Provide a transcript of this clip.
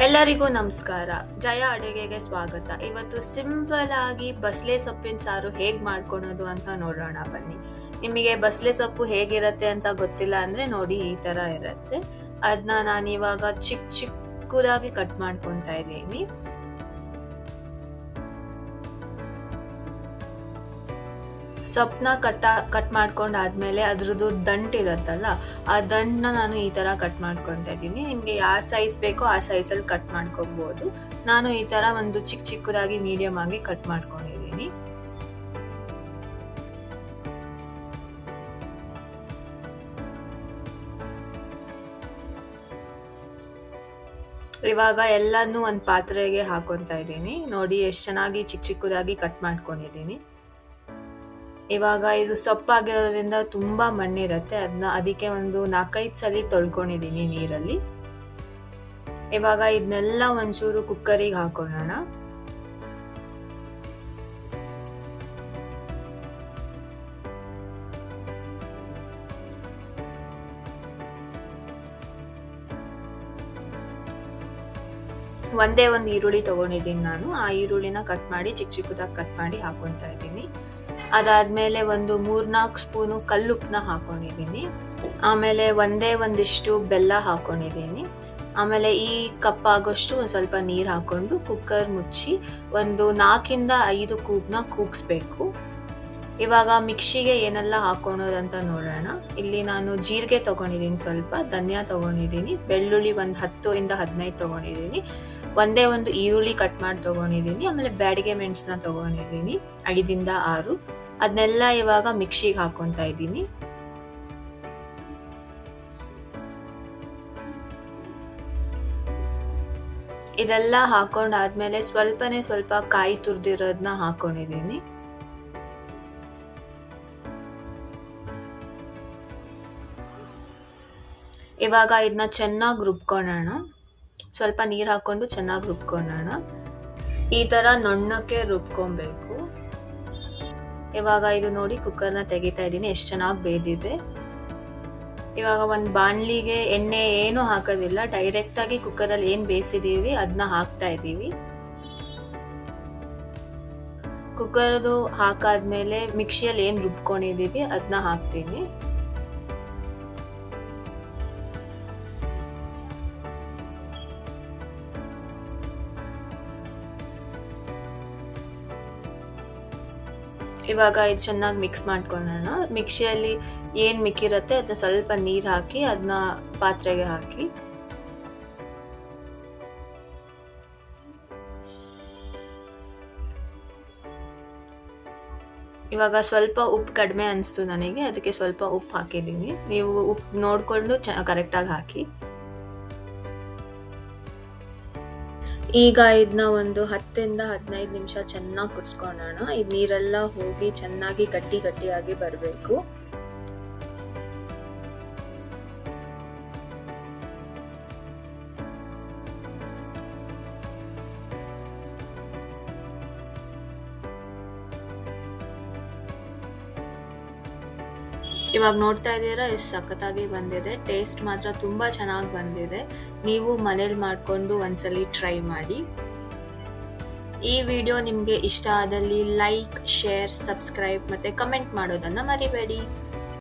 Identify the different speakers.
Speaker 1: ಎಲ್ಲರಿಗೂ ನಮಸ್ಕಾರ. ಜಯ ಅಡುಗೆಗೆ ಸ್ವಾಗತ. ಇವತ್ತು ಸಿಂಪಲ್ ಆಗಿ ಬಸಳೆ ಸೊಪ್ಪಿನ ಸಾರು ಹೇಗೆ ಮಾಡ್ಕೊಳೋದು ಅಂತ ನೋಡೋಣ ಬನ್ನಿ. ನಿಮಗೆ ಬಸಳೆ ಸೊಪ್ಪು ಹೇಗಿರುತ್ತೆ ಅಂತ ಗೊತ್ತಿಲ್ಲ ಅಂದರೆ ನೋಡಿ, ಈ ಥರ ಇರುತ್ತೆ. ಅದನ್ನ ನಾನಿವಾಗ ಚಿಕ್ಕದಾಗಿ ಕಟ್ ಮಾಡ್ಕೊತಾ ಇದ್ದೀನಿ. ಸೊಪ್ಪನ್ನ ಕಟ್ ಮಾಡ್ಕೊಂಡಾದ್ಮೇಲೆ ಅದ್ರದ್ದು ದಂಟು ಇರುತ್ತಲ್ಲ, ಆ ದಂಟನ್ನ ನಾನು ಈ ಥರ ಕಟ್ ಮಾಡ್ಕೊತಾ ಇದ್ದೀನಿ. ನಿಮಗೆ ಯಾವ ಸೈಜ್ ಬೇಕೋ ಆ ಸೈಜಲ್ಲಿ ಕಟ್ ಮಾಡ್ಕೊಬೋದು. ನಾನು ಈ ಥರ ಒಂದು ಚಿಕ್ಕದಾಗಿ ಮೀಡಿಯಮ್ ಆಗಿ ಕಟ್ ಮಾಡ್ಕೊಂಡಿದ್ದೀನಿ. ಇವಾಗ ಎಲ್ಲನೂ ಒಂದು ಪಾತ್ರೆಗೆ ಹಾಕೊತಾ ಇದ್ದೀನಿ. ನೋಡಿ ಎಷ್ಟು ಚೆನ್ನಾಗಿ ಚಿಕ್ಕದಾಗಿ ಕಟ್ ಮಾಡ್ಕೊಂಡಿದ್ದೀನಿ. ಇವಾಗ ಇದು ಸೊಪ್ಪಾಗಿರೋದ್ರಿಂದ ತುಂಬಾ ಮಣ್ಣಿರುತ್ತೆ, ಅದಕ್ಕೆ ಒಂದು 4-5 ಸಲ ತೊಳ್ಕೊಂಡಿದ್ದೀನಿ ನೀರಲ್ಲಿ. ಇವಾಗ ಇದನ್ನೆಲ್ಲ ಒಂಚೂರು ಕುಕ್ಕರಿಗೆ ಹಾಕೊಳ್ಳೋಣ. ಒಂದೇ ಒಂದು ಈರುಳ್ಳಿ ತಗೊಂಡಿದ್ದೀನಿ ನಾನು. ಆ ಈರುಳ್ಳಿನ ಕಟ್ ಮಾಡಿ ಚಿಕ್ಕದಾಗಿ ಕಟ್ ಮಾಡಿ ಹಾಕೊತಾ ಇದ್ದೀನಿ. ಅದಾದ್ಮೇಲೆ ಒಂದು 3-4 ಸ್ಪೂನು ಕಲ್ಲುಪ್ಪನ್ನ ಹಾಕೊಂಡಿದ್ದೀನಿ. ಆಮೇಲೆ ಒಂದಿಷ್ಟು ಬೆಲ್ಲ ಹಾಕೊಂಡಿದ್ದೀನಿ. ಆಮೇಲೆ ಈ ಕಪ್ ಆಗೋಷ್ಟು ಒಂದು ಸ್ವಲ್ಪ ನೀರು ಹಾಕೊಂಡು ಕುಕ್ಕರ್ ಮುಚ್ಚಿ ಒಂದು 4-5 ಕೂಗ್ನ ಕೂಗಿಸ್ಬೇಕು. ಇವಾಗ ಮಿಕ್ಸಿಗೆ ಏನೆಲ್ಲ ಹಾಕೊಳೋದಂತ ನೋಡೋಣ. ಇಲ್ಲಿ ನಾನು ಜೀರಿಗೆ ತಗೊಂಡಿದ್ದೀನಿ, ಸ್ವಲ್ಪ ಧನಿಯಾ ತಗೊಂಡಿದ್ದೀನಿ, ಬೆಳ್ಳುಳ್ಳಿ ಒಂದು 10-15 ತಗೊಂಡಿದ್ದೀನಿ, ಒಂದು ಈರುಳ್ಳಿ ಕಟ್ ಮಾಡಿ ತಗೊಂಡಿದ್ದೀನಿ, ಆಮೇಲೆ ಬ್ಯಾಡಿಗೆ ಮೆಣಸನ್ನ ತಗೊಂಡಿದ್ದೀನಿ 5-6. ಅದನ್ನೆಲ್ಲ ಇವಾಗ ಮಿಕ್ಸಿಗೆ ಹಾಕೊತಾ ಇದ್ದೀನಿ. ಇದೆಲ್ಲ ಹಾಕೊಂಡಾದ್ಮೇಲೆ ಸ್ವಲ್ಪ ಕಾಯಿ ತುರಿದಿರೋದನ್ನ ಹಾಕೊಂಡಿದ್ದೀನಿ. ಇವಾಗ ಇದನ್ನ ಚೆನ್ನಾಗಿ ರುಬ್ಕೊಳ್ಳೋಣ. ಸ್ವಲ್ಪ ನೀರು ಹಾಕೊಂಡು ಚೆನ್ನಾಗಿ ರುಬ್ಕೊಳ್ಳೋಣ. ಈ ಥರ ನುಣ್ಣಕ್ಕೆ ರುಬ್ಕೊಬೇಕು. ಇವಾಗ ಇದು ನೋಡಿ ಕುಕ್ಕರ್ನ ತೆಗಿತಾ ಇದ್ದೀನಿ, ಎಷ್ಟು ಚೆನ್ನಾಗಿ ಬೇಯ್ದಿದೆ. ಇವಾಗ ಒಂದು ಬಾಣಲಿಗೆ ಎಣ್ಣೆ ಏನು ಹಾಕೋದಿಲ್ಲ, ಡೈರೆಕ್ಟಾಗಿ ಕುಕ್ಕರಲ್ಲಿ ಏನು ಬೇಯಿಸಿದ್ದೀವಿ ಅದನ್ನ ಹಾಕ್ತಾ ಇದ್ದೀವಿ. ಕುಕ್ಕರ್ದು ಹಾಕಾದ್ಮೇಲೆ ಮಿಕ್ಸಿಯಲ್ಲಿ ಏನು ರುಬ್ಕೊಂಡಿದ್ದೀವಿ ಅದನ್ನ ಹಾಕ್ತೀನಿ. ಇವಾಗ ಇದು ಚೆನ್ನಾಗಿ ಮಿಕ್ಸ್ ಮಾಡ್ಕೊಳ್ಳೋಣ. ಮಿಕ್ಸಿಯಲ್ಲಿ ಏನು ಮಿಕ್ಕಿರುತ್ತೆ ಅದನ್ನ ಸ್ವಲ್ಪ ನೀರು ಹಾಕಿ ಅದನ್ನ ಪಾತ್ರೆಗೆ ಹಾಕಿ. ಇವಾಗ ಸ್ವಲ್ಪ ಉಪ್ಪು ಕಡಿಮೆ ಅನಿಸ್ತು ನನಗೆ, ಅದಕ್ಕೆ ಸ್ವಲ್ಪ ಉಪ್ಪು ಹಾಕಿದ್ದೀನಿ. ನೀವು ಉಪ್ಪು ನೋಡಿಕೊಂಡು ಕರೆಕ್ಟಾಗಿ ಹಾಕಿ. ಈಗ ಇದನ್ನ ಒಂದು 10-15 ನಿಮಿಷ ಚೆನ್ನಾಗಿ ಕುದಿಸ್ಕೊಳ್ಳೋಣ. ಇದು ನೀರೆಲ್ಲ ಹೋಗಿ ಚೆನ್ನಾಗಿ ಗಟ್ಟಿಯಾಗಿ ಬರಬೇಕು. ಇವಾಗ ನೋಡ್ತಾ ಇದ್ದೀರಾ ಎಷ್ಟು ಸಖತ್ತಾಗಿ ಬಂದಿದೆ. ಟೇಸ್ಟ್ ಮಾತ್ರ ತುಂಬ ಚೆನ್ನಾಗಿ ಬಂದಿದೆ. ನೀವು ಮನೇಲಿ ಮಾಡಿಕೊಂಡು ಒಂದ್ಸಲಿ ಟ್ರೈ ಮಾಡಿ. ಈ ವಿಡಿಯೋ ನಿಮಗೆ ಇಷ್ಟ ಆದಲ್ಲಿ ಲೈಕ್, ಶೇರ್, ಸಬ್ಸ್ಕ್ರೈಬ್ ಮತ್ತು ಕಮೆಂಟ್ ಮಾಡೋದನ್ನು ಮರಿಬೇಡಿ.